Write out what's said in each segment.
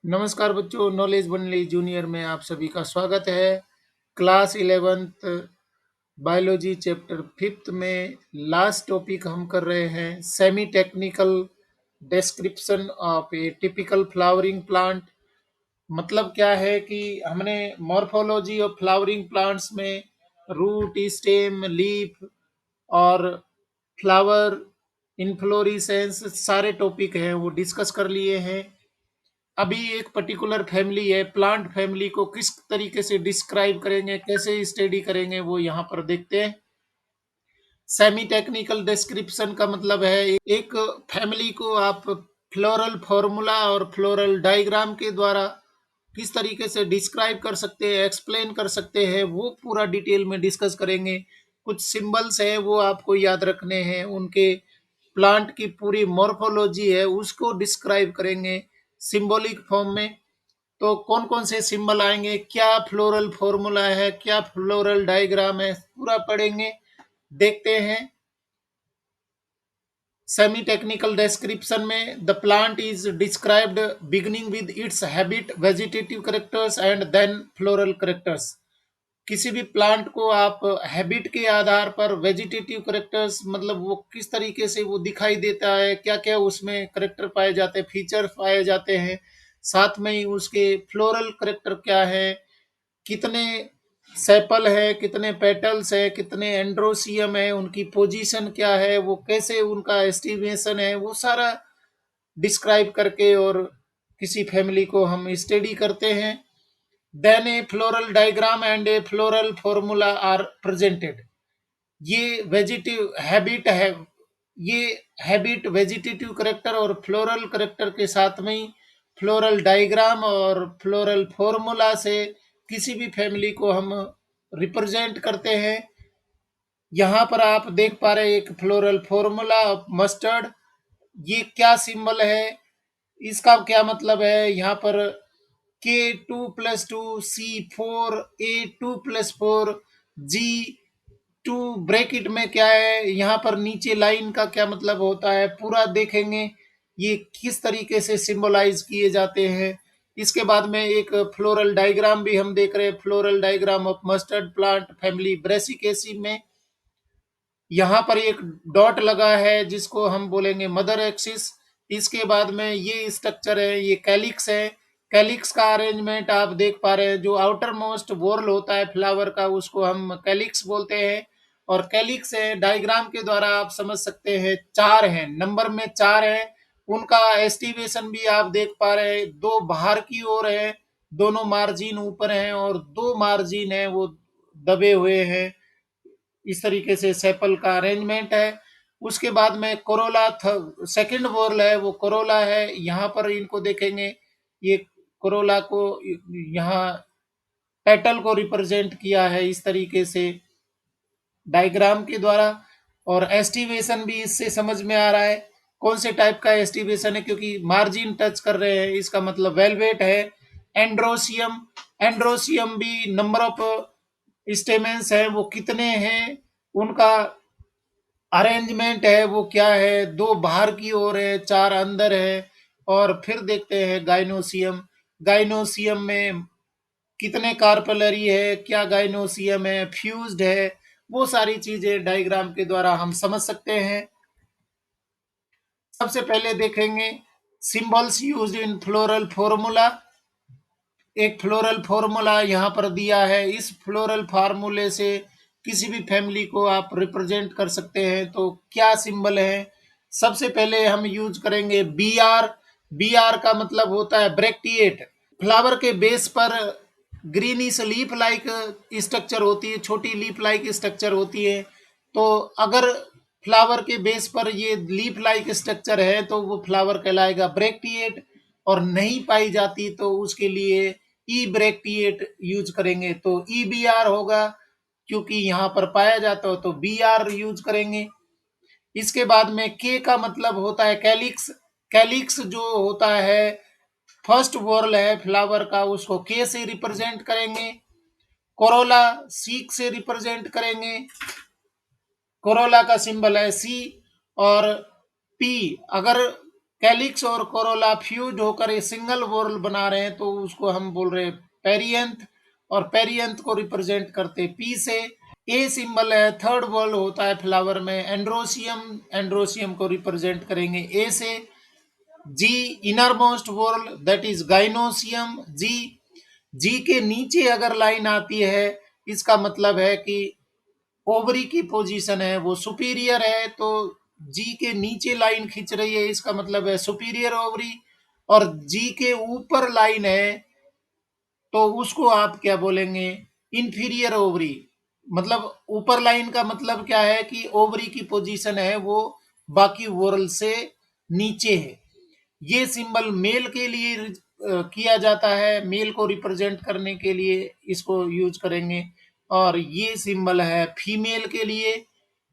नमस्कार बच्चों, नॉलेज बनली जूनियर में आप सभी का स्वागत है। Class 11th biology chapter 5th में लास्ट टॉपिक हम कर रहे हैं semi technical description of A typical flowering plant. मतलब क्या है कि हमने मॉर्फोलॉजी ऑफ फ्लावरिंग प्लांट्स में रूट, स्टेम, लीफ और फ्लावर, इनफ्लोरेसेंस सारे टॉपिक हैं वो डिस्कस कर लिए हैं। अभी एक पर्टिकुलर फैमिली है, प्लांट फैमिली को किस तरीके से डिस्क्राइब करेंगे, कैसे स्टडी करेंगे, वो यहाँ पर देखते हैं। सेमी टेक्निकल डिस्क्रिप्शन का मतलब है एक फैमिली को आप फ्लोरल फॉर्मूला और फ्लोरल डायग्राम के द्वारा किस तरीके से डिस्क्राइब कर सकते हैं, एक्सप्लेन कर सकते हैं, वो पूरा डिटेल में डिस्कस करेंगे। कुछ सिंबल्स है वो आपको याद रखने हैं, उनके प्लांट की पूरी मॉर्फोलॉजी है उसको डिस्क्राइब करेंगे सिंबॉलिक फॉर्म में। तो कौन कौन से सिंबल आएंगे, क्या फ्लोरल फॉर्मूला है, क्या फ्लोरल डायग्राम है, पूरा पढ़ेंगे, देखते हैं। सेमी टेक्निकल डिस्क्रिप्शन में the plant is described beginning with its habit, vegetative characters and then floral characters. किसी भी प्लांट को आप हैबिट के आधार पर, वेजिटेटिव करेक्टर्स मतलब वो किस तरीके से वो दिखाई देता है, क्या क्या उसमें करेक्टर पाए जाते हैं, फीचर पाए जाते हैं, साथ में ही उसके फ्लोरल करेक्टर क्या है, कितने सेपल है, कितने पेटल्स है, कितने एंड्रोसियम है, उनकी पोजीशन क्या है, वो कैसे उनका एस्टिमेशन है, वो सारा डिस्क्राइब करके और किसी फैमिली को हम स्टडी करते हैं। Then a floral diagram and a floral formula are presented. ये वेजिटिव हैबिट है, ये हैबिट, वेजिटेटिव करेक्टर और फ्लोरल करेक्टर के साथ में ही फ्लोरल डायग्राम और फ्लोरल फॉर्मूला से किसी भी फैमिली को हम रिप्रेजेंट करते हैं। यहाँ पर आप देख पा रहे हैं एक फ्लोरल फॉर्मूला ऑफ मस्टर्ड। ये क्या सिंबल है, इसका क्या मतलब है, यहाँ पर K2+2 C4A2+4G2 ब्रैकेट में क्या है, यहाँ पर नीचे लाइन का क्या मतलब होता है, पूरा देखेंगे ये किस तरीके से सिंबलाइज किए जाते हैं। इसके बाद में एक फ्लोरल डायग्राम भी हम देख रहे हैं, floral diagram of mustard plant family Brassicaceae में यहाँ पर एक डॉट लगा है जिसको हम बोलेंगे मदर एक्सिस। इसके बाद में ये स्ट्रक्चर है, ये कैलिक्स है। कैलिक्स का अरेंजमेंट आप देख पा रहे हैं, जो आउटर मोस्ट वॉर्ल होता है फ्लावर का उसको हम कैलिक्स बोलते हैं। और कैलिक्स है, डायग्राम के द्वारा आप समझ सकते हैं, चार हैं, नंबर में चार है। उनका एस्टिमेशन भी आप देख पा रहे हैं, दो बाहर की ओर है, दोनों मार्जिन ऊपर हैं और दो मार्जिन है वो दबे हुए हैं। इस तरीके से सेपल का अरेंजमेंट है। उसके बाद में कोरोला सेकंड वॉर्ल है, वो कोरोला है, यहाँ पर इनको देखेंगे, ये कोरोला को यहाँ पेटल को रिप्रेजेंट किया है इस तरीके से डायग्राम के द्वारा। और एस्टिवेशन भी इससे समझ में आ रहा है कौन से टाइप का एस्टिवेशन है, क्योंकि मार्जिन टच कर रहे हैं, इसका मतलब वेलवेट है। एंड्रोसियम, एंड्रोसियम भी नंबर ऑफ स्टेमेंस हैं वो कितने हैं, उनका अरेंजमेंट है वो क्या है, दो बाहर की ओर है, चार अंदर है। और फिर देखते हैं गाइनोसियम, गाइनोसियम में कितने कार्पेलरी है, क्या गाइनोसियम है, फ्यूज्ड है, वो सारी चीजें डायग्राम के द्वारा हम समझ सकते हैं। सबसे पहले देखेंगे symbols used in floral formula. एक फ्लोरल फॉर्मूला यहाँ पर दिया है, इस फ्लोरल फार्मूले से किसी भी फैमिली को आप रिप्रेजेंट कर सकते हैं। तो क्या सिंबल है, सबसे पहले हम यूज करेंगे बी आर। बी आर का मतलब होता है ब्रैक्टिएट। फ्लावर के बेस पर ग्रीनिश लीफ लाइक स्ट्रक्चर होती है, छोटी लीफ लाइक स्ट्रक्चर होती है। तो अगर फ्लावर के बेस पर ये लीफ लाइक स्ट्रक्चर है तो वो फ्लावर कहलाएगा ब्रैक्टिएट। और नहीं पाई जाती तो उसके लिए ई ब्रैक्टिएट यूज करेंगे, तो ई बी आर होगा। क्योंकि यहाँ पर पाया जाता हो तो बी आर यूज करेंगे। इसके बाद में के का मतलब होता है कैलिक्स। कैलिक्स जो होता है फर्स्ट वॉर्ल है फ्लावर का, उसको के से रिप्रेजेंट करेंगे। कोरोला सीक से रिप्रेजेंट करेंगे, कोरोला का सिंबल है सी। और पी, अगर कैलिक्स और कोरोला फ्यूज होकर एक सिंगल वोरल बना रहे हैं, तो उसको हम बोल रहे हैं पेरियंथ, और पेरियंथ को रिप्रेजेंट करते पी से। ए सिंबल है, थर्ड वोरल होता है फ्लावर में एंड्रोसियम, एंड्रोसियम को रिप्रेजेंट करेंगे ए से। G inner most whorl that is gynoecium, G. G के नीचे अगर लाइन आती है, इसका मतलब है कि ओवरी की पोजीशन है वो सुपीरियर है, तो जी के नीचे लाइन खींच रही है, इसका मतलब है सुपीरियर ओवरी। और जी के ऊपर लाइन है, तो उसको आप क्या बोलेंगे, इंफीरियर ओवरी। मतलब ऊपर लाइन का मतलब क्या है कि ओवरी की पोजीशन है वो बाकी वोरल से नीचे है। ये सिंबल मेल के लिए किया जाता है, मेल को रिप्रेजेंट करने के लिए इसको यूज करेंगे। और ये सिंबल है फीमेल के लिए।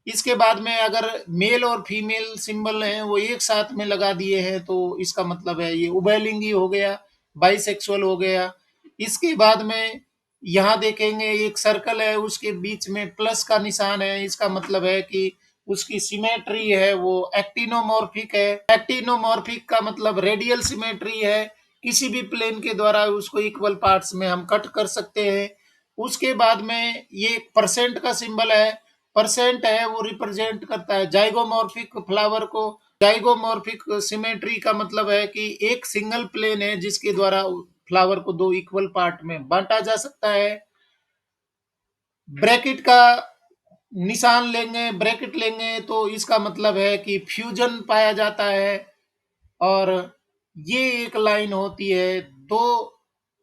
इसके बाद में अगर मेल और फीमेल सिंबल हैं वो एक साथ में लगा दिए हैं, तो इसका मतलब है ये उभयलिंगी हो गया, बाइसेक्सुअल हो गया। इसके बाद में यहाँ देखेंगे एक सर्कल है, उसके बीच में प्लस का निशान है, इसका मतलब है कि उसकी सिमेट्री है वो एक्टिनोमॉर्फिक है। एक्टिनोमॉर्फिक का मतलब रेडियल सिमेट्री है, किसी भी प्लेन के द्वारा उसको इक्वल पार्ट्स में हम कट कर सकते हैं। उसके बाद में ये परसेंट का सिंबल है, परसेंट है वो रिप्रेजेंट करता है जाइगोमॉर्फिक फ्लावर को। जाइगोमॉर्फिक सिमेट्री का मतलब है कि एक सिंगल प्लेन है जिसके द्वारा फ्लावर को दो इक्वल पार्ट में बांटा जा सकता है। ब्रैकेट का निशान लेंगे, ब्रैकेट लेंगे, तो इसका मतलब है कि फ्यूजन पाया जाता है। और ये एक लाइन होती है, दो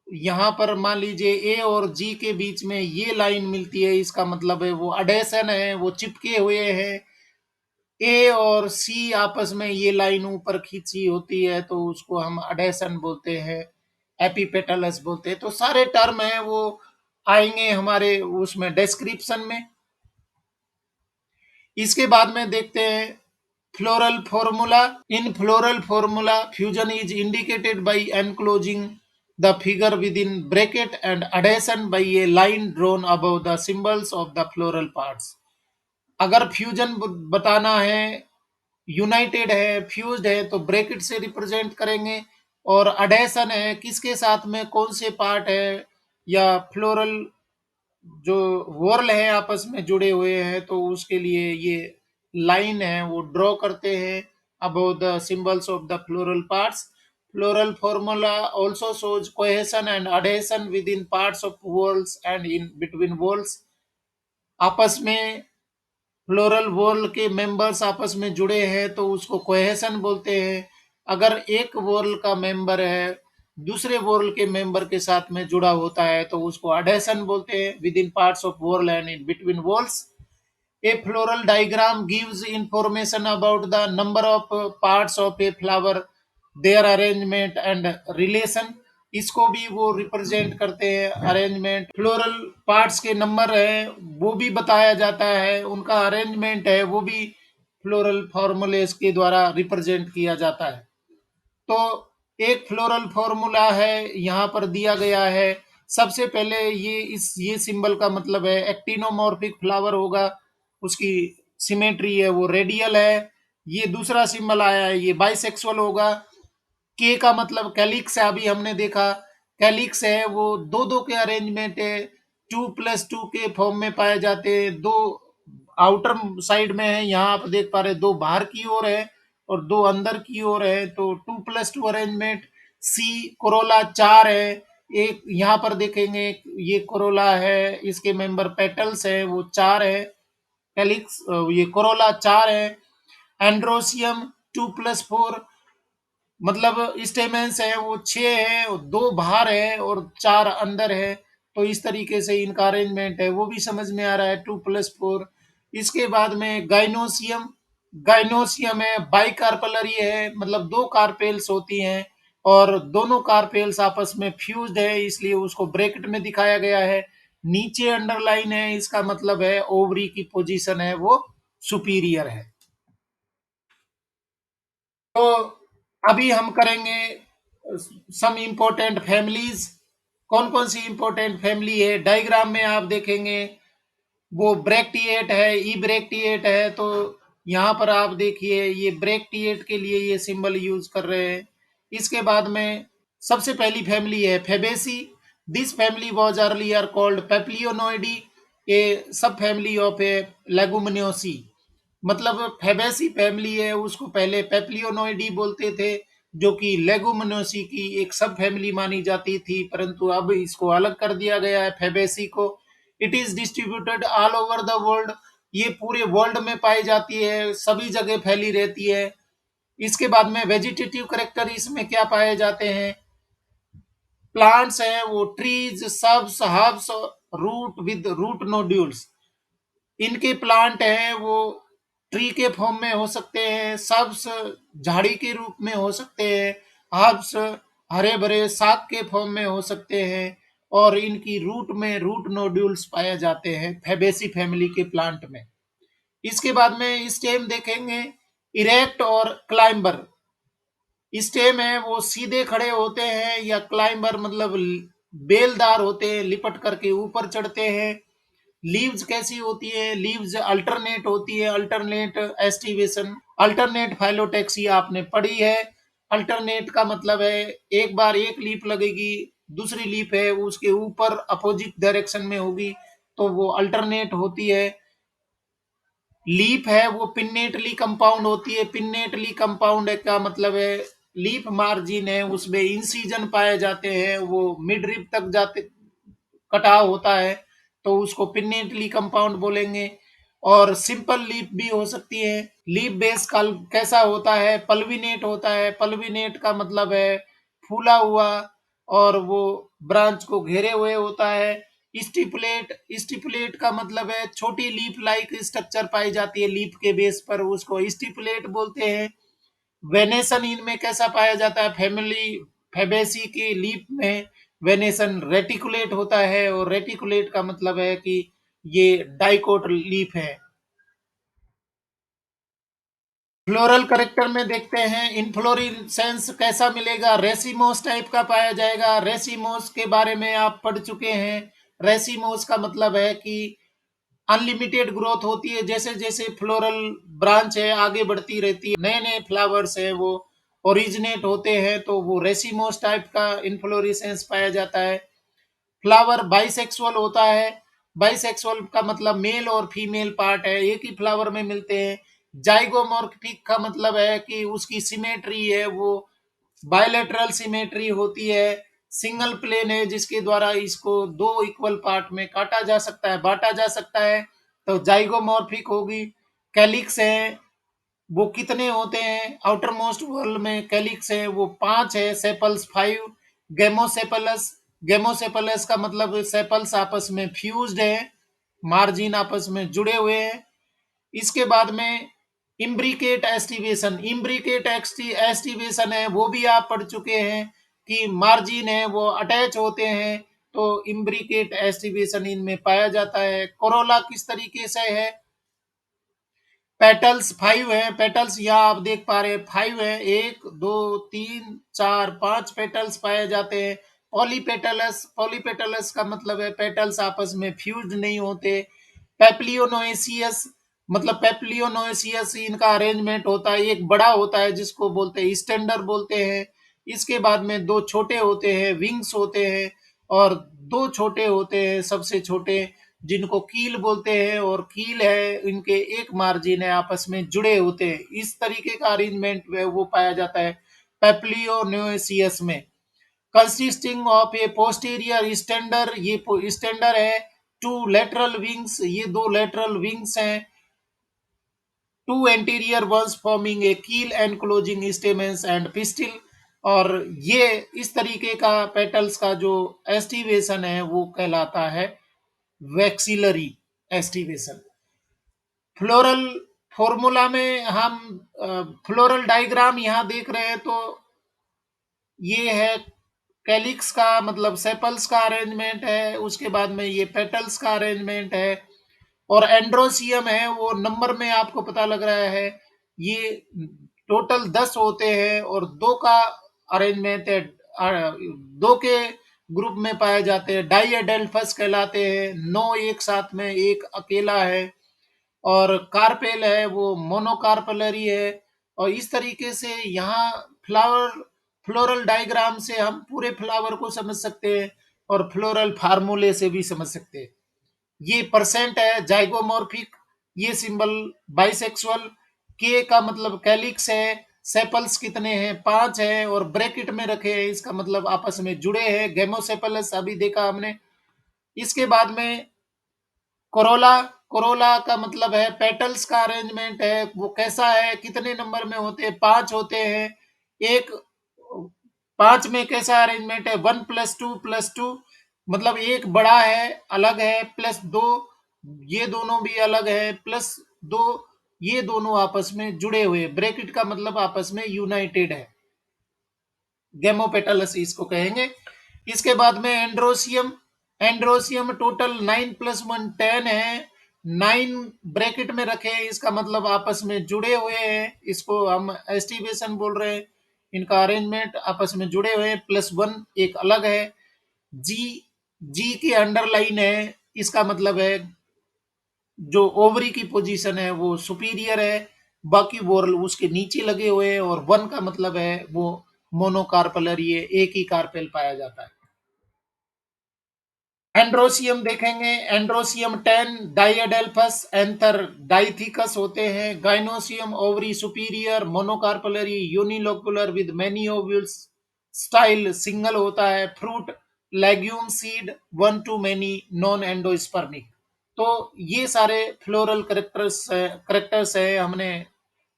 यहाँ पर मान लीजिए ए और जी के बीच में ये लाइन मिलती है, इसका मतलब है वो अडेशन है, वो चिपके हुए हैं। ए और सी आपस में ये लाइन ऊपर खींची होती है, तो उसको हम अडेशन बोलते हैं, एपिपेटलस बोलते हैं। तो सारे टर्म हैं वो आएंगे हमारे उसमें डिस्क्रिप्शन में। इसके बाद में देखते हैं floral formula. In floral formula fusion is indicated by enclosing the figure with in bracket and adhesion by a line drawn above the symbols of the floral parts। अगर फ्यूजन बताना है, यूनाइटेड है, फ्यूज्ड है, तो bracket से represent करेंगे। और अडेशन है, किसके साथ में कौन से पार्ट है या फ्लोरल जो वॉर्ल है आपस में जुड़े हुए हैं, तो उसके लिए ये लाइन है वो ड्रॉ करते हैं about the symbols of the floral parts. Floral formula also shows cohesion and adhesion within parts of whorls and in between whorls. आपस में फ्लोरल वॉर्ल के मेंबर्स आपस में जुड़े हैं, तो उसको कोहेशन बोलते हैं। अगर एक वॉर्ल का मेंबर है दूसरे वॉर्ल के मेंबर के साथ में जुड़ा होता है, तो उसको अडेशन बोलते हैं within parts of whorl and in between whorls. A floral diagram gives information about the number of parts of a flower, their arrangement and relation। इसको भी वो रिप्रेजेंट करते हैं, अरेंजमेंट, फ्लोरल पार्ट्स के number है वो भी बताया जाता है, उनका अरेंजमेंट है वो भी फ्लोरल फॉर्मूलेस के द्वारा रिप्रेजेंट किया जाता है। तो एक फ्लोरल फॉर्मूला है यहाँ पर दिया गया है। सबसे पहले ये सिंबल का मतलब है एक्टिनोमॉर्फिक फ्लावर होगा, उसकी सिमेट्री है वो रेडियल है। ये दूसरा सिंबल आया है ये बाइसेक्सुअल होगा। के का मतलब कैलिक्स है, अभी हमने देखा कैलिक्स है वो दो दो के अरेंजमेंट है, 2+2 के फॉर्म में पाए जाते हैं। दो आउटर साइड में है, यहाँ आप देख पा रहे हैं, दो बाहर की ओर है और दो अंदर की ओर है, तो 2+2 अरेंजमेंट। सी कोरोला चार है, एक यहाँ पर देखेंगे ये कोरोला है, इसके मेंबर पेटल्स है वो चार है, कैलिक्स ये कोरोला चार है। एंड्रोसियम 2+4, मतलब स्टेमेंस है वो छह है और दो बाहर है और चार अंदर है, तो इस तरीके से इनका अरेंजमेंट है वो भी समझ में आ रहा है 2+4। इसके बाद में गाइनोसियम, गाइनोसियम है बाइकार्पलरी है, मतलब दो कार्पेल्स होती हैं और दोनों कार्पेल्स आपस में फ्यूज्ड है, इसलिए उसको ब्रैकेट में दिखाया गया है। नीचे अंडरलाइन है, इसका मतलब है ओवरी की पोजीशन है वो सुपीरियर है। तो अभी हम करेंगे सम इम्पोर्टेंट फैमिलीज। कौन कौन सी इम्पोर्टेंट फैमिली है, डायग्राम में आप देखेंगे वो ब्रैक्टिएट है, ई ब्रैक्टिएट है, तो यहाँ पर आप देखिए ये ब्रैक्टिएट के लिए ये सिंबल यूज कर रहे हैं। इसके बाद में सबसे पहली फैमिली है Fabaceae. This family was earlier called Papilionoideae, a sub family of ए लेगुमिनोसी। मतलब फेबेसी फैमिली है उसको पहले पेप्लियोनोइडी बोलते थे, जो कि लेगुमिनोसी की एक सब फैमिली मानी जाती थी, परंतु अब इसको अलग कर दिया गया है फेबेसी को। It is distributed all over the world. ये पूरे वर्ल्ड में पाई जाती है, सभी जगह फैली रहती है। इसके बाद में वेजिटेटिव करेक्टर इसमें क्या पाए जाते हैं? प्लांट्स हैं वो trees, shrubs, herbs, root with root nodules. इनके प्लांट हैं वो ट्री के फॉर्म में हो सकते हैं, सब्स झाड़ी के रूप में हो सकते हैं, हर्ब्स हरे भरे साग के फॉर्म में हो सकते हैं, और इनकी रूट में रूट नोड्यूल्स पाए जाते हैं फैबेसी फैमिली के प्लांट में। इसके बाद में स्टेम देखेंगे, इरेक्ट और क्लाइंबर। स्टेम है वो सीधे खड़े होते हैं, या क्लाइंबर मतलब बेलदार होते हैं, लिपट करके ऊपर चढ़ते हैं। लीव्स कैसी होती है? लीव्स अल्टरनेट होती है, अल्टरनेट एस्टिवेशन। अल्टरनेट फाइलोटेक्सी आपने पढ़ी है। अल्टरनेट का मतलब है एक बार एक लीफ लगेगी, दूसरी लीफ है उसके ऊपर अपोजिट डायरेक्शन में होगी, तो वो अल्टरनेट होती है। लीफ है वो पिन्नेटली कंपाउंड होती है। पिन्नेटली कंपाउंड का मतलब है लीफ मार्जिन है उसमें इंसिजन पाए जाते हैं, वो मिड रिब तक जाते कटाव होता है, तो उसको पिन्नेटली कंपाउंड बोलेंगे। और सिंपल लीफ भी हो सकती है। लीफ बेस का कैसा होता है? पल्विनेट होता है। पल्विनेट का मतलब है फूला हुआ, और वो ब्रांच को घेरे हुए होता है। स्टिपुलेट, स्टिपुलेट का मतलब है छोटी लीफ लाइक स्ट्रक्चर पाई जाती है लीफ के बेस पर, उसको स्टिपुलेट बोलते हैं। वेनेसन इनमें कैसा पाया जाता है? फैमिली फेबेसी की लीफ में वेनेसन रेटिकुलेट होता है, और रेटिकुलेट का मतलब है कि ये डाइकोट लीफ है। फ्लोरल करेक्टर में देखते हैं इनफ्लोरेसेंस कैसा मिलेगा? रेसिमोस टाइप का पाया जाएगा। रेसिमोस के बारे में आप पढ़ चुके हैं। रेसिमोस का मतलब है कि अनलिमिटेड ग्रोथ होती है, जैसे जैसे फ्लोरल ब्रांच है आगे बढ़ती रहती है, नए नए फ्लावर्स है वो ओरिजिनेट होते हैं, तो वो रेसिमोस टाइप का इन्फ्लोरेसेंस पाया जाता है। फ्लावर बाइसेक्सुअल होता है। बाइसेक्सुअल का मतलब मेल और फीमेल पार्ट है एक ही फ्लावर में मिलते हैं। जाइगोमॉर्फिक का मतलब है कि उसकी सिमेट्री है वो बायलैटरल सिमेट्री होती है। सिंगल प्लेन है जिसके द्वारा इसको दो इक्वल पार्ट में काटा जा सकता है, बांटा जा सकता है, तो जाइगोमॉर्फिक होगी। कैलिक्स है वो कितने होते हैं? आउटर मोस्ट वर्ल्ड में कैलिक्स है वो 5 है, सेपल्स 5। गेमोसेपलस, गेमोसेपलस का मतलब सेपल्स आपस में फ्यूज्ड है, मार्जिन आपस में जुड़े हुए हैं। इसके बाद में इम्ब्रिकेट एस्टिवेशन। इम्ब्रिकेट एस्टिवेशन है वो भी आप पढ़ चुके हैं कि मार्जिन है वो अटैच होते हैं, तो इम्ब्रिकेट एस्टिवेशन इनमें पाया जाता है। कोरोला किस तरीके से है? पेटल्स 5 है। पेटल्स यहाँ आप देख पा रहे हैं 5 है, 1 2 3 4 5 पेटल्स पाए जाते हैं। पॉलीपेटलस, पॉलीपेटलस का मतलब है पेटल्स आपस में फ्यूज्ड नहीं होते। पेप्लियोनोएसियस, मतलब पेप्लियोनोएसियस इनका अरेंजमेंट होता है, एक बड़ा होता है जिसको बोलते हैं स्टैंडर बोलते हैं। इसके बाद में दो छोटे होते हैं, विंग्स होते हैं, और दो छोटे होते हैं सबसे छोटे, जिनको कील बोलते हैं, और कील है इनके एक मार्जिन है आपस में जुड़े होते हैं। इस तरीके का अरेंजमेंट वो पाया जाता है पेप्लियोनोएसियस में। Consisting of a posterior standard, ये स्टैंडर है। टू लेटरल विंग्स, ये दो लेटरल विंग्स हैं। Two anterior ones forming a keel enclosing stamens and pistil. और ये इस तरीके का पेटल्स का जो एस्टिवेशन है वो कहलाता है वैक्सिलरी एस्टिवेशन। फ्लोरल फॉर्मूला में हम फ्लोरल डायग्राम यहाँ देख रहे हैं, तो ये है कैलिक्स का मतलब सेपल्स का अरेंजमेंट है, उसके बाद में ये पेटल्स का अरेंजमेंट है, और एंड्रोसियम है वो नंबर में आपको पता लग रहा है। ये टोटल 10 होते हैं, और दो का अरेंजमेंट है, दो के ग्रुप में पाए जाते हैं, डाई एडेल्फस कहलाते हैं। 9 एक साथ में, एक अकेला है। और कार्पेल है वो मोनोकार्पलरी है। और इस तरीके से यहाँ फ्लावर फ्लोरल डायग्राम से हम पूरे फ्लावर को समझ सकते हैं और फ्लोरल फार्मूले से भी समझ सकते हैं। ये परसेंट है जाइगोमॉर्फिक, ये सिंबल बाइसेक्सुअल, के का मतलब कैलिक्स है, सेपल्स कितने हैं 5 है और ब्रैकेट में रखे हैं, इसका मतलब आपस में जुड़े हैं, गेमोसेपलस अभी देखा हमने। इसके बाद में कोरोला, कोरोला का मतलब है पेटल्स का अरेंजमेंट है वो कैसा है, कितने नंबर में होते हैं 5 होते हैं। एक 5 में कैसा अरेंजमेंट है 1+2+2, मतलब एक बड़ा है अलग है प्लस दो ये दोनों भी अलग है प्लस दो ये दोनों आपस में जुड़े हुए, ब्रैकेट का मतलब आपस में यूनाइटेड है, गेमोपेटलस इसको कहेंगे। इसके बाद में एंड्रोसियम, एंड्रोसियम टोटल 9+1 10 है, 9 ब्रैकेट में रखे हैं, इसका मतलब आपस में जुड़े हुए हैं, इसको हम एस्टिवेशन बोल रहे हैं। इनका अरेंजमेंट आपस में जुड़े हुए हैं, +1 एक अलग है। जी, जी की अंडरलाइन है, इसका मतलब है जो ओवरी की पोजीशन है वो सुपीरियर है, बाकी वो उसके नीचे लगे हुए हैं। और 1 का मतलब है वो मोनोकार्पलरी है, एक ही कार्पेल पाया जाता है। एंड्रोसियम देखेंगे, एंड्रोसियम 10 डाइएडेल्फस एंथर डाइथिकस होते हैं। Gynoecium ovary superior monocarpellary unilocular with many ovules, style single होता है। Fruit legume seed 1 to many, non endospermic. तो ये सारे फ्लोरल करेक्टर्स है हमने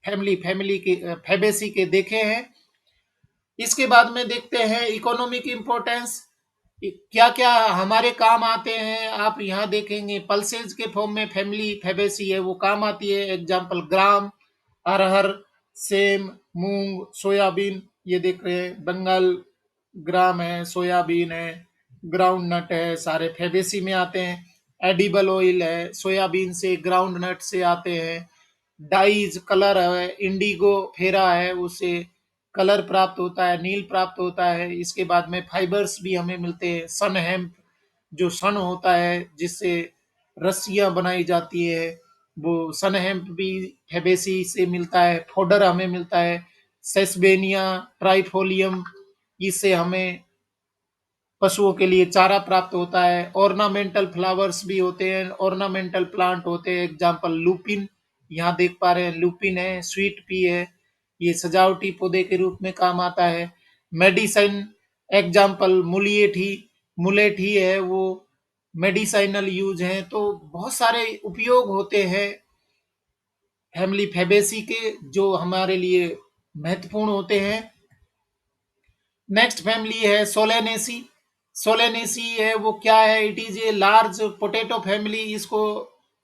फैमिली फैमिली के फैबेसी के देखे हैं। इसके बाद में देखते हैं इकोनॉमिक इम्पोर्टेंस, क्या क्या हमारे काम आते हैं। आप यहाँ देखेंगे पल्सेज के फॉर्म में फैमिली फैबेसी है वो काम आती है। एग्जाम्पल ग्राम, अरहर, सेम, मूंग, सोयाबीन, ये देख रहे हैं बंगाल ग्राम है, सोयाबीन है, ग्राउंड नट है, सारे फैबेसी में आते हैं। एडिबल ऑयल है, सोयाबीन से ग्राउंड नट से आते हैं। डाइज कलर है, इंडिगो फेरा है उससे कलर प्राप्त होता है, नील प्राप्त होता है। इसके बाद में फाइबर्स भी हमें मिलते हैं। सन हेम्प, जो सन होता है जिससे रस्सियां बनाई जाती है, वो सन हेम्प भी फैबेसी से मिलता है। फोडर हमें मिलता है, सेसबेनिया ट्राइफोलियम, इससे हमें पशुओं के लिए चारा प्राप्त होता है। ऑर्नामेंटल फ्लावर्स भी होते हैं, ऑर्नामेंटल प्लांट होते हैं। एग्जाम्पल लुपिन, यहाँ देख पा रहे हैं लुपिन है, स्वीट पी है, ये सजावटी पौधे के रूप में काम आता है। मेडिसिन, एग्जाम्पल मुलिएठी, मुलेठी है वो मेडिसिनल यूज है। तो बहुत सारे उपयोग होते हैं फैमिली फैबेसी के जो हमारे लिए महत्वपूर्ण होते हैं। नेक्स्ट फैमिली है सोलेनेसी, सोलेनेसी है वो क्या है, it is a large potato family, इसको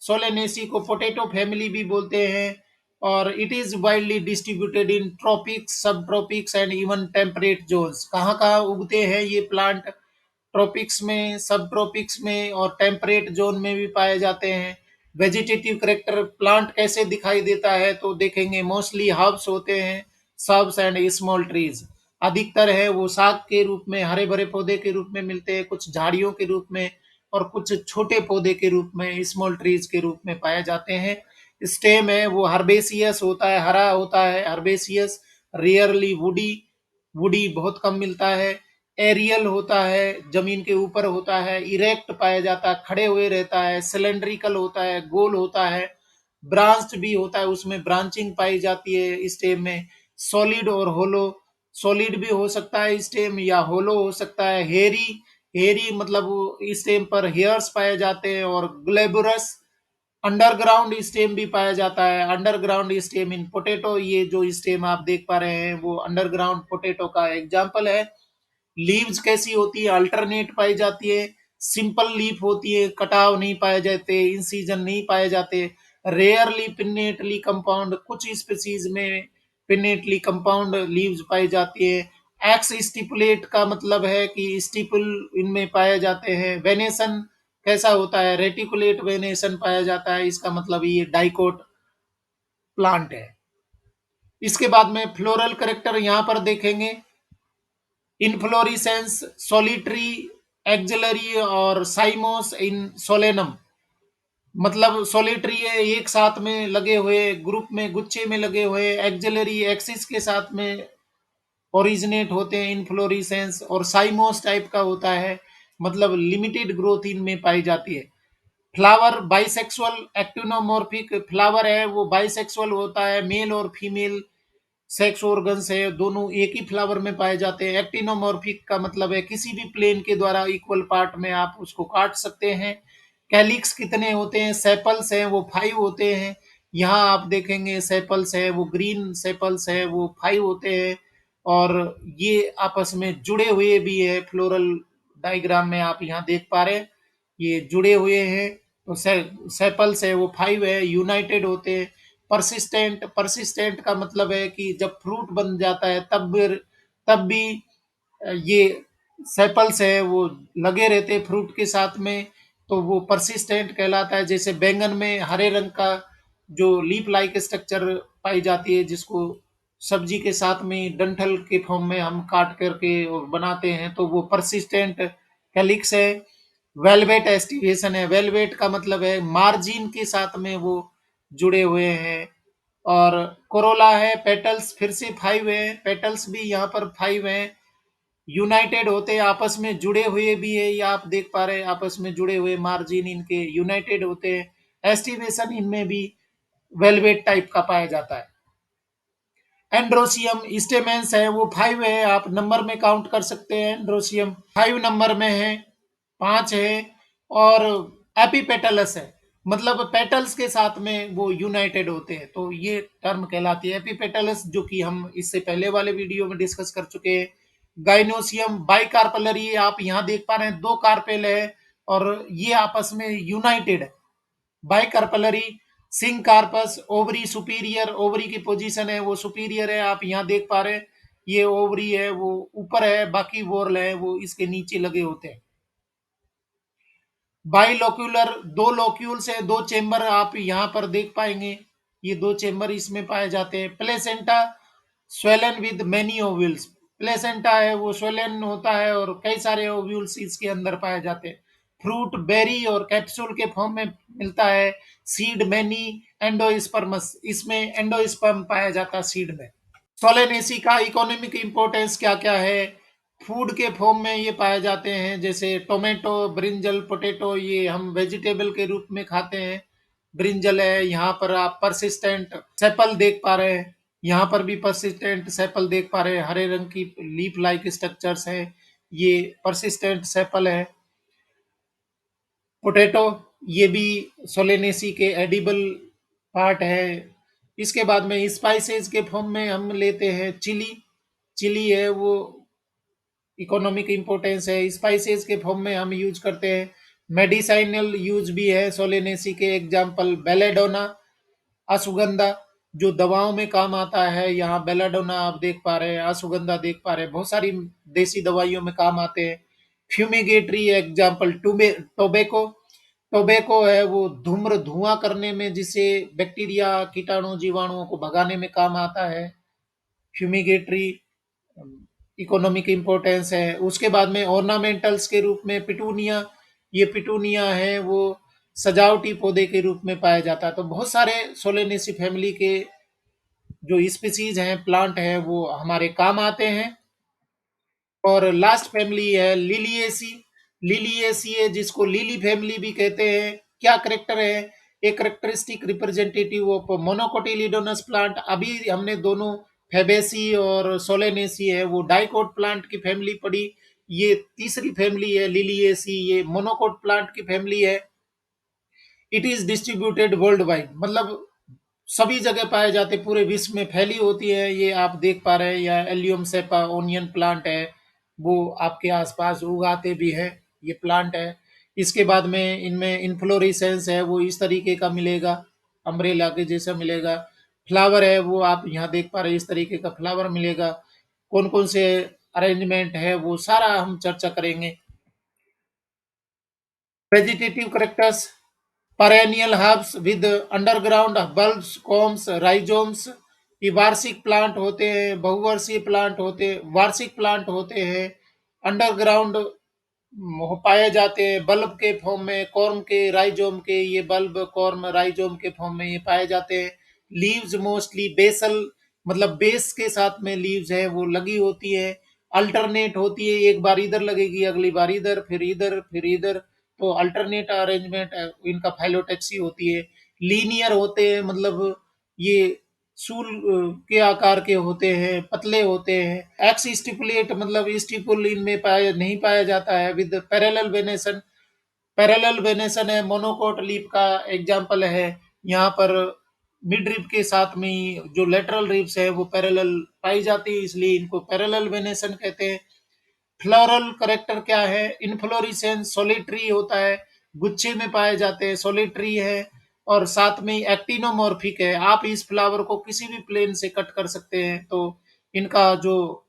सोलेनेसी को पोटैटो फैमिली भी बोलते हैं। और it is widely distributed in tropics, sub tropics and even temperate zones. कहाँ कहाँ उगते हैं ये प्लांट, ट्रॉपिक्स में, सब ट्रॉपिक्स में और टेम्परेट जोन में भी पाए जाते हैं। वेजिटेटिव करेक्टर प्लांट कैसे दिखाई देता है तो देखेंगे मोस्टली हर्ब्स होते हैं, सब्स एंड स्मॉल ट्रीज। अधिकतर है वो साग के रूप में, हरे भरे पौधे के रूप में मिलते हैं, कुछ झाड़ियों के रूप में और कुछ छोटे पौधे के रूप में, स्मॉल ट्रीज के रूप में पाए जाते हैं। स्टेम है वो हर्बेसियस होता है, हरा होता है हर्बेसियस, रेयरली वुडी, वुडी बहुत कम मिलता है। एरियल होता है, जमीन के ऊपर होता है। इरेक्ट पाया जाता है, खड़े हुए रहता है। सिलेंड्रिकल होता है, गोल होता है। ब्रांच्ड भी होता है, उसमें ब्रांचिंग पाई जाती है स्टेम में। सॉलिड और होलो, सॉलिड भी हो सकता है स्टेम या होलो हो सकता है। हेरी, हेरी मतलब स्टेम पर हेयर्स पाए जाते हैं। और ग्लेबुरस, अंडरग्राउंड स्टेम भी पाया जाता है। अंडरग्राउंड स्टेम इन पोटैटो, ये जो स्टेम आप देख पा रहे हैं वो अंडरग्राउंड पोटैटो का एग्जाम्पल है। लीव्स कैसी होती है, अल्टरनेट पाई जाती है। सिंपल लीफ होती है, कटाव नहीं पाए जाते, इन सीजन नहीं पाए जाते। रेयरली पिन्नेटली कंपाउंड, कुछ स्पीसीज में पिन्नेटली कंपाउंड लीव्स पाई जाती है। एक्स स्टिपुलेट का मतलब है कि स्टिपुल इनमें पाए जाते हैं। वेनेसन कैसा होता है, रेटिकुलेट वेनेसन पाया जाता है, इसका मतलब ये डाइकोट प्लांट है। इसके बाद में फ्लोरल करेक्टर यहाँ पर देखेंगे, मतलब सॉलिटरी है, एक साथ में लगे हुए, ग्रुप में, गुच्छे में लगे हुए, एक्सिलरी एक्सिस के साथ में ओरिजिनेट होते हैं इनफ्लोरेसेंस, और साइमोस टाइप का होता है, मतलब लिमिटेड ग्रोथ इनमें पाई जाती है। फ्लावर बाइसेक्सुअल एक्टिनोमॉर्फिक फ्लावर है, वो बाइसेक्सुअल होता है, मेल और फीमेल सेक्स ऑर्गन्स है, दोनों एक ही फ्लावर में पाए जाते हैं। एक्टिनोमॉर्फिक का मतलब है किसी भी प्लेन के द्वारा इक्वल पार्ट में आप उसको काट सकते हैं। कैलिक्स कितने होते हैं? सेपल्स हैं वो 5 होते हैं। यहाँ आप देखेंगे सेपल्स है, वो ग्रीन सेपल्स है, वो 5 होते हैं। और ये आपस में जुड़े हुए भी है, फ्लोरल डायग्राम में आप यहाँ देख पा रहे हैं, ये जुड़े हुए हैं। तो सेपल्स है वो 5 है, यूनाइटेड होते हैं। परसिस्टेंट, परसिस्टेंट का मतलब है कि जब फ्रूट बन जाता है तब भी ये सेपल्स है वो लगे रहते हैं फ्रूट के साथ में, तो वो परसिस्टेंट कहलाता है। जैसे बैंगन में हरे रंग का जो लीफ लाइक स्ट्रक्चर पाई जाती है, जिसको सब्जी के साथ में डंठल के फॉर्म में हम काट करके और बनाते हैं, तो वो परसिस्टेंट कैलिक्स है। वेलवेट एस्टिवेशन है, वेलवेट का मतलब है मार्जिन के साथ में वो जुड़े हुए हैं। और कोरोला है, पेटल्स फिर से 5 है, पेटल्स भी यहाँ पर 5 हैं। यूनाइटेड होते हैं, आपस में जुड़े हुए भी है, ये आप देख पा रहे हैं, आपस में जुड़े हुए मार्जिन इनके यूनाइटेड होते हैं। एस्टिवेशन इनमें भी वेलवेट टाइप का पाया जाता है। एंड्रोसियम स्टेमेंस है वो 5 है, आप नंबर में काउंट कर सकते हैं। एंड्रोसियम 5 नंबर में है, 5 है। और एपिपेटलस है, मतलब पेटल्स के साथ में वो यूनाइटेड होते हैं, तो ये टर्म कहलाती है एपिपेटलस, जो कि हम इससे पहले वाले वीडियो में डिस्कस कर चुके हैं। गाइनोसियम बाइकार्पलरी आप यहाँ देख पा रहे हैं, 2 कार्पेल है और ये आपस में यूनाइटेड है। बाइकार्पलरी, सिंग कार्पस, ओवरी सुपीरियर, ओवरी की पोजीशन है वो सुपीरियर है, आप यहाँ देख पा रहे हैं। ये ओवरी है वो ऊपर है, बाकी वोर्ल है वो इसके नीचे लगे होते हैं। बाइलोक्यूलर, 2 लोक्यूल्स है, 2 चेंबर आप यहाँ पर देख पाएंगे, ये 2 चेंबर इसमें पाए जाते हैं। Placenta swollen with many ovules, placenta है वो स्वेलन होता है और कई सारे ओव्यूल्स इसके अंदर पाए जाते हैं। फ्रूट बेरी और कैप्सूल के फॉर्म में मिलता है। सीड मैनी, एंडोस्पर्मस, इसमें एंडोस्पर्म पाया जाता है सीड में। सोलेनेसी का इकोनॉमिक इम्पोर्टेंस क्या क्या है? फूड के फॉर्म में ये पाए जाते हैं, जैसे टोमेटो, ब्रिंजल, पोटैटो, ये हम वेजिटेबल के रूप में खाते हैं। ब्रिंजल है, यहाँ पर आप परसिस्टेंट सेपल देख पा रहे हैं, यहाँ पर भी परसिस्टेंट सेपल देख पा रहे हैं, हरे रंग की लीफ लाइक स्ट्रक्चर्स हैं, ये परसिस्टेंट सेपल है। पोटैटो, ये भी सोलेनेसी के एडिबल पार्ट है। इसके बाद में स्पाइसेस के फॉर्म में हम लेते हैं चिली, चिली है वो इकोनॉमिक इम्पोर्टेंस है। स्पाइसेस के फॉर्म में हम यूज करते हैं। मेडिसाइनल यूज भी है सोलेनेसी के, एग्जाम्पल बेलेडोना, अश्वगंधा, जो दवाओं में काम आता है, यहाँ बेलाडोना आप देख पा रहे हैं, अश्वगंधा देख पा रहे हैं, बहुत सारी देसी दवाइयों में काम आते हैं। फ्यूमिगेटरी एग्जाम्पल टोबेको, टोबैको है वो धूम्र धुआं करने में, जिससे बैक्टीरिया कीटाणु जीवाणुओं को भगाने में काम आता है। फ्यूमिगेटरी इकोनॉमिक इम्पोर्टेंस है। उसके बाद में ऑर्नामेंटल्स के रूप में पिटूनिया, ये पिटूनिया है वो सजावटी पौधे के रूप में पाया जाता है। तो बहुत सारे सोलेनेसी फैमिली के जो स्पीसीज हैं, प्लांट हैं, वो हमारे काम आते हैं। और लास्ट फैमिली है लिलिएसी, लिलिएसी है जिसको लिली फैमिली भी कहते हैं। क्या करेक्टर है? एक करेक्टरिस्टिक रिप्रेजेंटेटिव ऑफ मोनोकोटिलिडोनस प्लांट। अभी हमने दोनों फेबेसी और सोलेनेसी है वो डाइकोट प्लांट की फैमिली पढ़ी, ये तीसरी फैमिली है लिलिएसी, ये मोनोकोट प्लांट की फैमिली है। It is distributed world wide, मतलब सभी जगह पाए जाते, पूरे विश्व में फैली होती है, ये आप देख पा रहे हैं। या एलियम सेपा ओनियन प्लांट है, वो आपके आसपास उगाते भी है, ये प्लांट है। इसके बाद में इनमें इन्फ्लोरेसेंस है वो इस तरीके का मिलेगा, अम्ब्रेला के जैसा मिलेगा। फ्लावर है वो आप यहाँ देख पा रहे हैं, इस तरीके का फ्लावर मिलेगा। कौन कौन से अरेंजमेंट है वो सारा हम चर्चा करेंगे। Vegetative characters, perennial herbs with underground bulbs, combs, rhizomes, ये वार्षिक प्लांट होते हैं, बहुवर्षीय प्लांट होते हैं, वार्षिक प्लांट होते हैं। अंडरग्राउंड पाए जाते हैं बल्ब के फॉर्म में, कॉर्म के, राइजोम के, ये बल्ब कॉर्म राइजोम के फॉर्म में ये पाए जाते हैं। लीव्स मोस्टली बेसल, मतलब बेस के साथ में लीव्स है वो लगी होती है, अल्टरनेट होती है, एक बार इधर लगेगी अगली बार इधर, फिर इधर फिर इधर, तो अल्टरनेट अरेंजमेंट इनका फाइलोटैक्सी होती है। लीनियर होते हैं, मतलब ये सूल के आकार के होते हैं, पतले होते हैं। एक्स स्टिपुलेट मतलब स्टिपुल इनमें पाया नहीं पाया जाता है। With parallel venation, parallel venation है मोनोकोट लीफ का एग्जाम्पल है। यहाँ पर मिड रिब के साथ में ही जो लेटरल रिब्स है वो पैरेलल पाई जाती है, इसलिए इनको पैरेलल वेनेसन कहते हैं। फ्लोरल करेक्टर क्या है? इनफ्लोरिसेंस सोलिटरी होता है, गुच्छे में पाए जाते हैं, सोलिटरी है, और साथ में एक्टिनोमॉर्फिक है। आप इस फ्लावर को किसी भी प्लेन से कट कर सकते हैं, तो इनका जो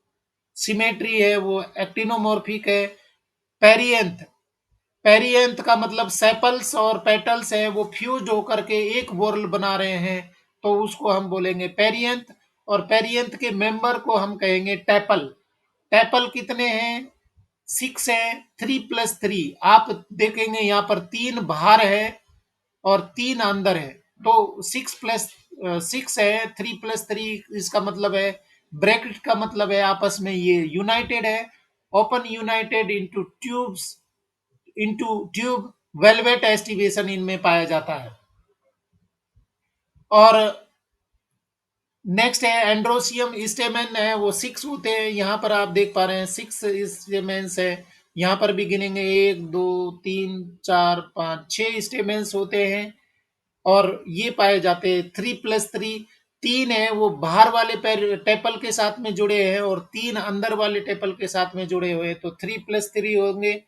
सिमेट्री है वो एक्टिनोमॉर्फिक है। पेरियंथ, पेरियंथ का मतलब सेपल्स और पेटल्स है वो फ्यूज होकर के एक वोरल बना रहे हैं, तो उसको हम बोलेंगे पेरियंथ। और पेरियंथ के मेंबर को हम कहेंगे टेपल। टेपल कितने हैं? 6 है, 3+3। आप देखेंगे यहाँ पर 3 बाहर है और 3 अंदर है, तो 6+6 है, 3+3 इसका मतलब है, ब्रैकेट का मतलब है आपस में ये यूनाइटेड है। Open United into tubes, into tube, velvet aestivation इनमें पाया जाता है। और नेक्स्ट है एंड्रोसियम स्टेमेन है, वो 6 होते हैं, यहाँ पर आप देख पा रहे हैं 6 स्टेमेन्स है। यहाँ पर भी गिनेंगे 1 2 3 4 5 6 स्टेमेन्स होते हैं, और ये पाए जाते हैं 3+3। 3 है वो बाहर वाले पैर टेपल के साथ में जुड़े हैं, और 3 अंदर वाले टेपल के साथ में जुड़े हुए हैं, तो 3+3 होंगे।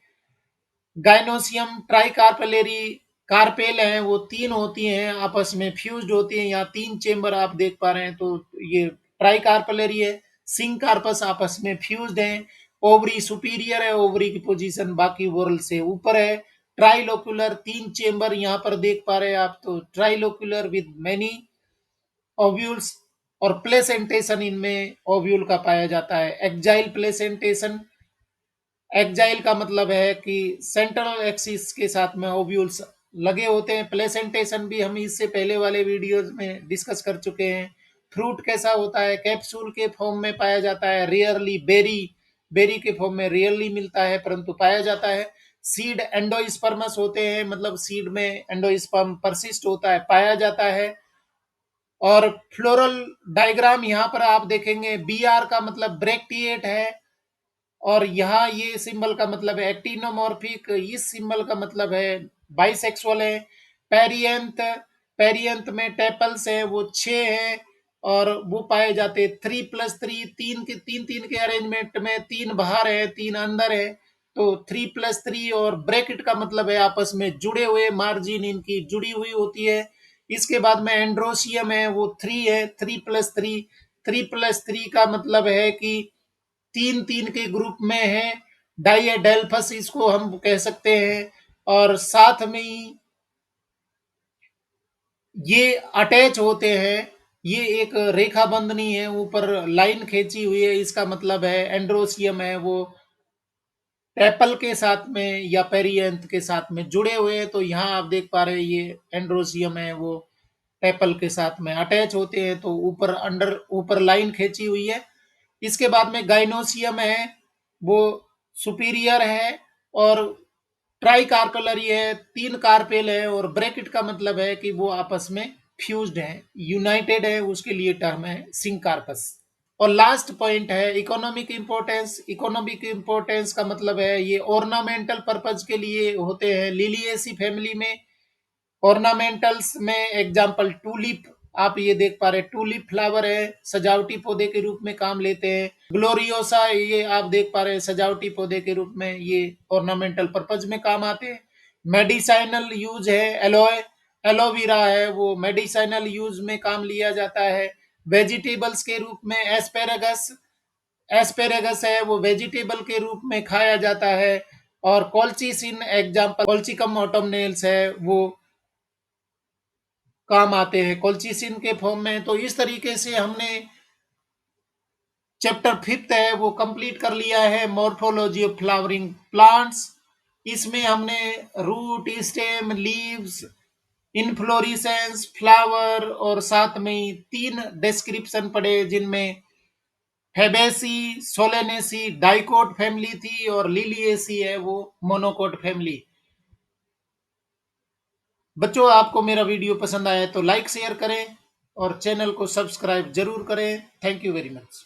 गाइनोसियम ट्राइकार्पेलेरी, कार्पेल हैं वो 3 होती हैं, आपस में फ्यूज्ड होती हैं, यहाँ 3 चेंबर आप देख पा रहे हैं, तो ये ट्राइकार्पेलेरी है। सिंकार्पस आपस में फ्यूज्ड हैं। ओवरी सुपीरियर है, ओवरी की पोजीशन बाकी वोरल से ऊपर है। ट्राइलोक्युलर, 3 चेंबर यहाँ पर देख पा रहे हैं आप, तो ट्राइलोक्युलर विद मेनी ओव्यूल्स। और प्लेसेंटेशन इनमें ओव्यूल का पाया जाता है। एक्जाइल प्लेसेंटेशन, एक्जाइल का मतलब है कि सेंट्रल एक्सिस के साथ में ओव्यूल्स लगे होते हैं। प्लेसेंटेशन भी हम इससे पहले वाले वीडियोज में डिस्कस कर चुके हैं। फ्रूट कैसा होता है? कैप्सूल के फॉर्म में पाया जाता है, रेयरली बेरी, बेरी के फॉर्म में रेयरली मिलता है परंतु पाया जाता है। सीड एंडोस्पर्मस होते हैं, मतलब सीड में एंडोस्पर्म परसिस्ट होता है, पाया जाता है। और फ्लोरल डायग्राम यहाँ पर आप देखेंगे, बी आर का मतलब ब्रेक्टिएट है, और यहाँ ये सिंबल का मतलब है एक्टिनोमॉर्फिक, इस सिंबल का मतलब है बाइसेक्सुअल है। पेरियंथ, पेरियंथ में टेपल्स है वो 6 है, और वो पाए जाते 3+3, तीन के तीन तीन के अरेंजमेंट में, 3 बाहर है 3 अंदर है, तो 3+3। और ब्रैकेट का मतलब है आपस में जुड़े हुए, मार्जिन इनकी जुड़ी हुई होती है। इसके बाद में एंड्रोसियम है वो 3 है, 3+3। 3+3 का मतलब है कि 3-3 के ग्रुप में है। डाइएडेल्फस इसको हम कह सकते हैं। और साथ में ही ये अटैच होते हैं, ये एक रेखा बंधनी है, ऊपर लाइन खींची हुई है, इसका मतलब है एंड्रोसियम है वो टेपल के साथ में या पेरियंथ के साथ में जुड़े हुए हैं। तो यहाँ आप देख पा रहे हैं ये एंड्रोसियम है वो टेपल के साथ में अटैच होते हैं, तो ऊपर अंडर ऊपर लाइन खींची हुई है। इसके बाद में गाइनोसियम है वो सुपीरियर है, और ट्राई कार्पेलरी है, 3 कार्पेल है, और ब्रैकेट का मतलब है कि वो आपस में फ्यूज्ड है, यूनाइटेड है, उसके लिए टर्म है सिंकार्पस। और लास्ट पॉइंट है इकोनॉमिक इंपॉर्टेंस। इकोनॉमिक इंपॉर्टेंस का मतलब है ये ऑर्नामेंटल पर्पज के लिए होते हैं। लिलिएसी फैमिली में ऑर्नामेंटल्स में एग्जांपल टूलिप, आप ये देख पा रहे हैं टूलिप फ्लावर है, सजावटी पौधे के रूप में काम लेते हैं। ग्लोरियोसा, ये आप देख पा रहे हैं सजावटी पौधे के रूप में, ये ऑर्नामेंटल पर्पज में काम आते हैं। मेडिसिनल यूज है एलोए, एलोवेरा है वो मेडिसिनल यूज में काम लिया जाता है। वेजिटेबल्स के रूप में एस्पेरेगस, एस्पेरेगस है वो वेजिटेबल के रूप में खाया जाता है। और कॉल्चिसिन एग्जाम्पल कॉल्चिकम ऑटोमनेल्स है वो काम आते हैं कोल्चिसिन के फॉर्म में। तो इस तरीके से हमने चैप्टर 5th है वो कंप्लीट कर लिया है, मॉर्फोलॉजी ऑफ फ्लावरिंग प्लांट्स। इसमें हमने root, stem, leaves, inflorescence, flower और साथ में ही 3 डिस्क्रिप्शन पढ़े, जिनमें फेबेसी, सोलेनेसी डाइकोट फैमिली थी और लिलिएसी है वो मोनोकोट फैमिली। बच्चों, आपको मेरा वीडियो पसंद आया तो लाइक शेयर करें और चैनल को सब्सक्राइब जरूर करें। Thank you very much.